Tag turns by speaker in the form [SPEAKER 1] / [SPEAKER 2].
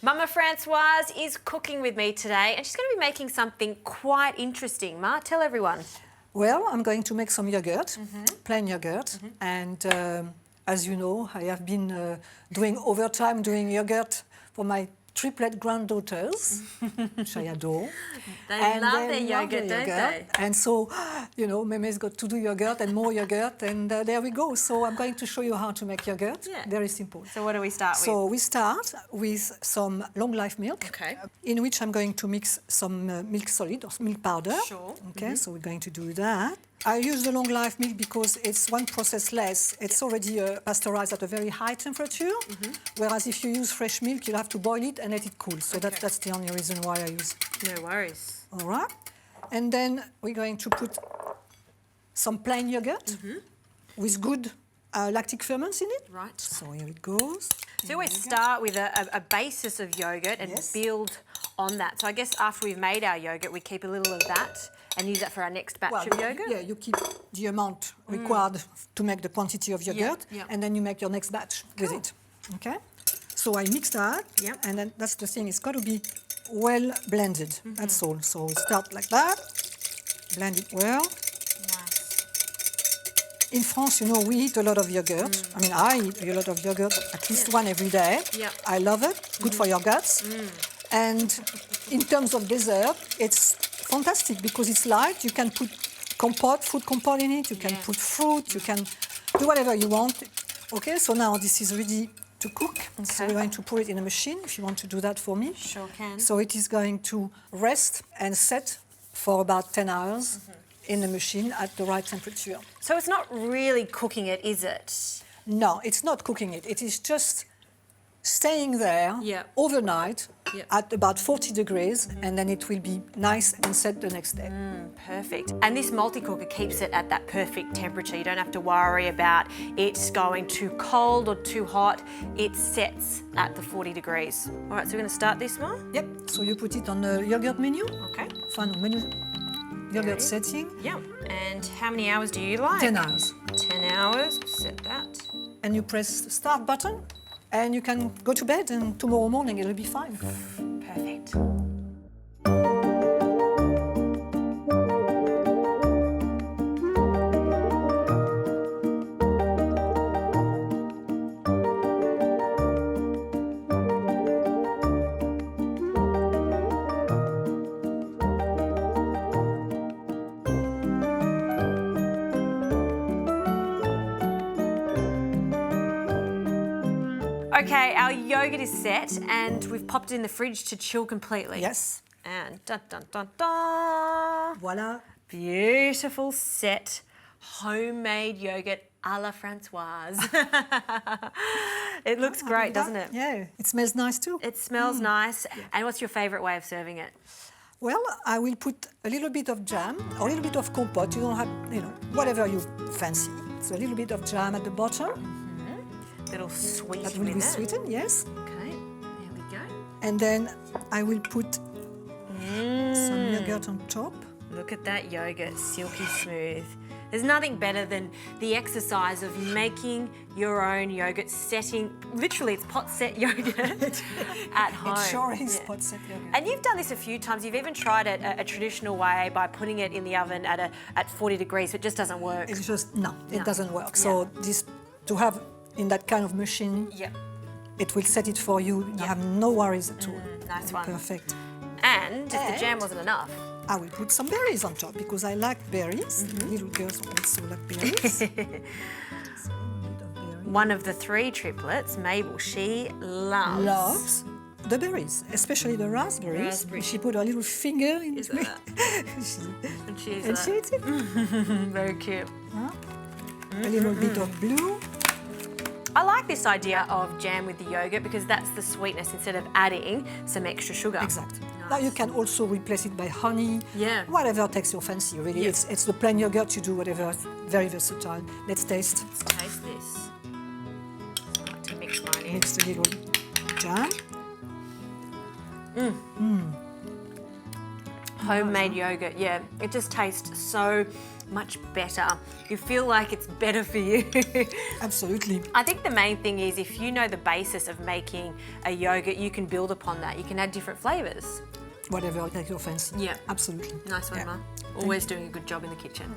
[SPEAKER 1] Mama Francoise is cooking with me today and she's going to be making something quite interesting. Ma, tell everyone.
[SPEAKER 2] Well, I'm going to make some yogurt, plain yogurt, and as you know, I have been doing overtime doing yogurt for my triplet granddaughters, which I adore.
[SPEAKER 1] They love their yogurt, don't they?
[SPEAKER 2] And so, you know, Meme's got to do yogurt and more yogurt, and there we go. So I'm going to show you how to make yogurt.
[SPEAKER 1] Yeah.
[SPEAKER 2] Very simple.
[SPEAKER 1] So what do we start with?
[SPEAKER 2] So we start with some long life milk,
[SPEAKER 1] Okay.
[SPEAKER 2] in which I'm going to mix some milk solid or milk powder.
[SPEAKER 1] Sure.
[SPEAKER 2] Okay, so we're going to do that. I use the long life milk because it's one process less. It's already pasteurized at a very high temperature, whereas if you use fresh milk, you'll have to boil it and let it cool. So that's the only reason why I use it.
[SPEAKER 1] No worries.
[SPEAKER 2] All right. And then we're going to put some plain yogurt with good lactic ferments in it.
[SPEAKER 1] Right.
[SPEAKER 2] So here it goes.
[SPEAKER 1] So we always start with a basis of yogurt and build on that. So I guess after we've made our yogurt, we keep a little of that and use that for our next batch of yogurt?
[SPEAKER 2] Yeah, you keep the amount required to make the quantity of yogurt, and then you make your next batch with it. Okay? So I mix that, and then that's the thing, it's got to be well blended. That's all. So we start like that, blend it well.
[SPEAKER 1] Nice.
[SPEAKER 2] In France, you know, we eat a lot of yogurt. I mean, I eat a lot of yogurt, at least one every day. I love it. Good for your guts. And in terms of dessert, it's fantastic because it's light. You can put compote, fruit compote in it. You can put fruit. You can do whatever you want. Okay, so now this is ready to cook. Okay. So we're going to put it in a machine if you want to do that for me.
[SPEAKER 1] Sure can.
[SPEAKER 2] So it is going to rest and set for about 10 hours in the machine at the right temperature.
[SPEAKER 1] So it's not really cooking it, is it?
[SPEAKER 2] No, it's not cooking it. It is just staying there overnight at about 40 degrees, and then it will be nice and set the next day.
[SPEAKER 1] Perfect. And this multi-cooker keeps it at that perfect temperature. You don't have to worry about it going too cold or too hot. It sets at the 40 degrees. All right, so we're going to start this one?
[SPEAKER 2] Yep, so you put it on the yogurt menu.
[SPEAKER 1] Okay.
[SPEAKER 2] Final menu, yogurt setting.
[SPEAKER 1] Yep. And how many hours do you like?
[SPEAKER 2] 10 hours.
[SPEAKER 1] 10 hours, set that.
[SPEAKER 2] And you press the start button, and you can go to bed, and tomorrow morning it'll be fine.
[SPEAKER 1] Perfect. Okay, our yogurt is set and we've popped it in the fridge to chill completely.
[SPEAKER 2] Yes.
[SPEAKER 1] And dun dun dun dun.
[SPEAKER 2] Voila.
[SPEAKER 1] Beautiful set homemade yogurt a la Francoise. It looks great, doesn't it?
[SPEAKER 2] Yeah, it smells nice too.
[SPEAKER 1] It smells nice. And what's your favourite way of serving it?
[SPEAKER 2] Well, I will put a little bit of jam or a little bit of compote. You don't have, you know, whatever you fancy. So a little bit of jam at the bottom.
[SPEAKER 1] Little sweet.
[SPEAKER 2] That will be sweetened, yes.
[SPEAKER 1] Okay, there we go.
[SPEAKER 2] And then I will put some yogurt on top.
[SPEAKER 1] Look at that yogurt, silky smooth. There's nothing better than the exercise of making your own yogurt, literally it's pot set yogurt at home.
[SPEAKER 2] It sure is pot set yogurt.
[SPEAKER 1] And you've done this a few times. You've even tried it a traditional way by putting it in the oven at 40 degrees, but it just doesn't work.
[SPEAKER 2] It's just, no, it doesn't work. So this, to have in that kind of machine, it will set it for you. You have no worries at all.
[SPEAKER 1] Nice one.
[SPEAKER 2] Perfect.
[SPEAKER 1] And if the jam wasn't enough,
[SPEAKER 2] I will put some berries on top because I like berries. Little girls also like berries.
[SPEAKER 1] One of the three triplets, Mabel, she loves
[SPEAKER 2] the berries, especially the raspberries. She put her little finger in it.
[SPEAKER 1] And she
[SPEAKER 2] eats it.
[SPEAKER 1] Very cute.
[SPEAKER 2] A little bit of blue.
[SPEAKER 1] I like this idea of jam with the yogurt because that's the sweetness instead of adding some extra sugar.
[SPEAKER 2] Exactly. Now you can also replace it by honey.
[SPEAKER 1] Yeah.
[SPEAKER 2] Whatever takes your fancy, really. It's the plain yogurt, you do whatever. Very versatile. Let's taste.
[SPEAKER 1] Let's taste this. I like to mix mine in.
[SPEAKER 2] Mix the little jam.
[SPEAKER 1] Homemade yogurt, yeah. It just tastes so much better. You feel like it's better for you.
[SPEAKER 2] Absolutely.
[SPEAKER 1] I think the main thing is if you know the basis of making a yogurt, you can build upon that. You can add different flavours.
[SPEAKER 2] Whatever takes your fancy.
[SPEAKER 1] Yeah.
[SPEAKER 2] Absolutely.
[SPEAKER 1] Nice one,
[SPEAKER 2] Yeah.
[SPEAKER 1] Ma. Always doing a good job in the kitchen.